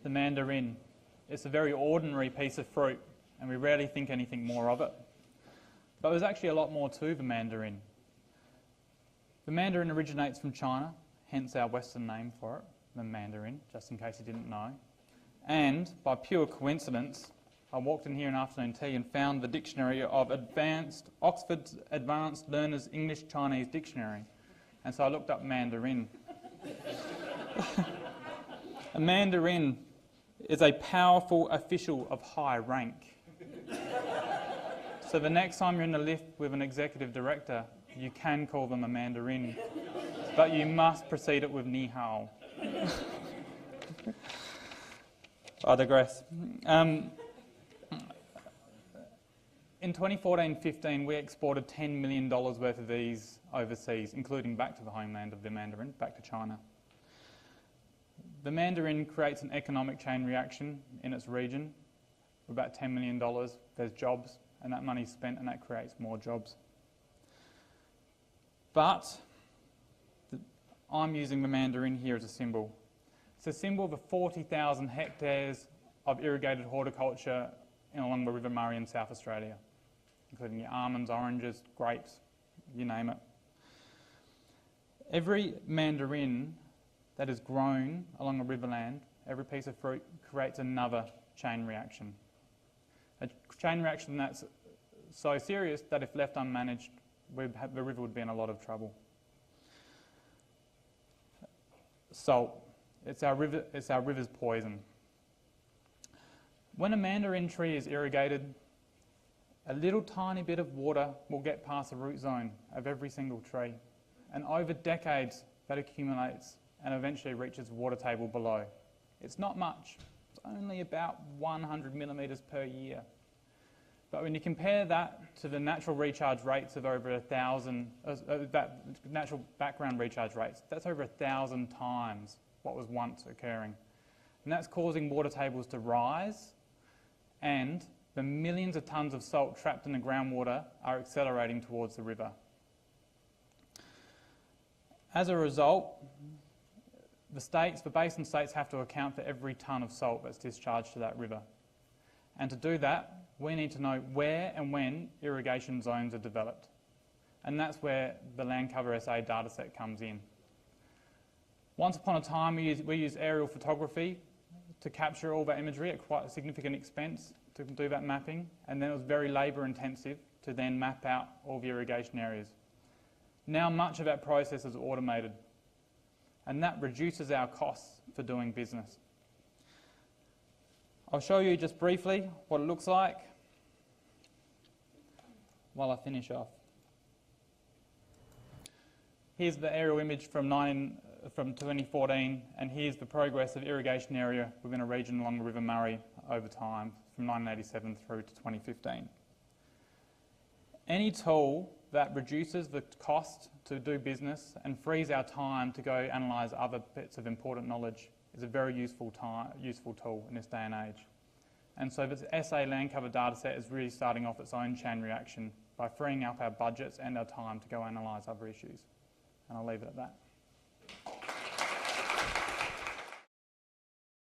the mandarin. It's a very ordinary piece of fruit, and we rarely think anything more of it. But there's actually a lot more to the mandarin. The mandarin originates from China, hence our Western name for it, the mandarin, just in case you didn't know. And by pure coincidence, I walked in here in afternoon tea and found the dictionary of Oxford's Advanced Learners English Chinese Dictionary. And so I looked up mandarin. A mandarin is a powerful official of high rank. So the next time you're in the lift with an executive director, you can call them a mandarin, but you must precede it with ni hao. I digress. In 2014-15, we exported $10 million worth of these overseas, including back to the homeland of the mandarin, back to China. The mandarin creates an economic chain reaction in its region. About $10 million, there's jobs, and that money's spent, and that creates more jobs. But I'm using the mandarin here as a symbol. It's a symbol of the 40,000 hectares of irrigated horticulture along the River Murray in South Australia, including your almonds, oranges, grapes, you name it. Every mandarin that is grown along a riverland, every piece of fruit creates another chain reaction. A chain reaction that's so serious that if left unmanaged, the river would be in a lot of trouble. Salt. It's our river's poison. When a mandarin tree is irrigated, a little tiny bit of water will get past the root zone of every single tree. And over decades, that accumulates and eventually reaches the water table below. It's not much. It's only about 100 millimetres per year. But when you compare that to the natural recharge rates of over 1,000, that natural background recharge rates, that's over 1,000 times what was once occurring. And that's causing water tables to rise, and the millions of tonnes of salt trapped in the groundwater are accelerating towards the river. As a result, the basin states have to account for every tonne of salt that's discharged to that river. And to do that, we need to know where and when irrigation zones are developed. And that's where the Land Cover SA dataset comes in. Once upon a time, we used aerial photography to capture all that imagery at quite a significant expense to do that mapping, and then it was very labour intensive to then map out all the irrigation areas. Now much of that process is automated, and that reduces our costs for doing business. I'll show you just briefly what it looks like while I finish off. Here's the aerial image from 2014, and here's the progress of irrigation area within a region along the River Murray over time, from 1987 through to 2015. Any tool that reduces the cost to do business and frees our time to go analyse other bits of important knowledge is a very useful tool in this day and age. And so this SA land cover dataset is really starting off its own chain reaction by freeing up our budgets and our time to go analyse other issues. And I'll leave it at that.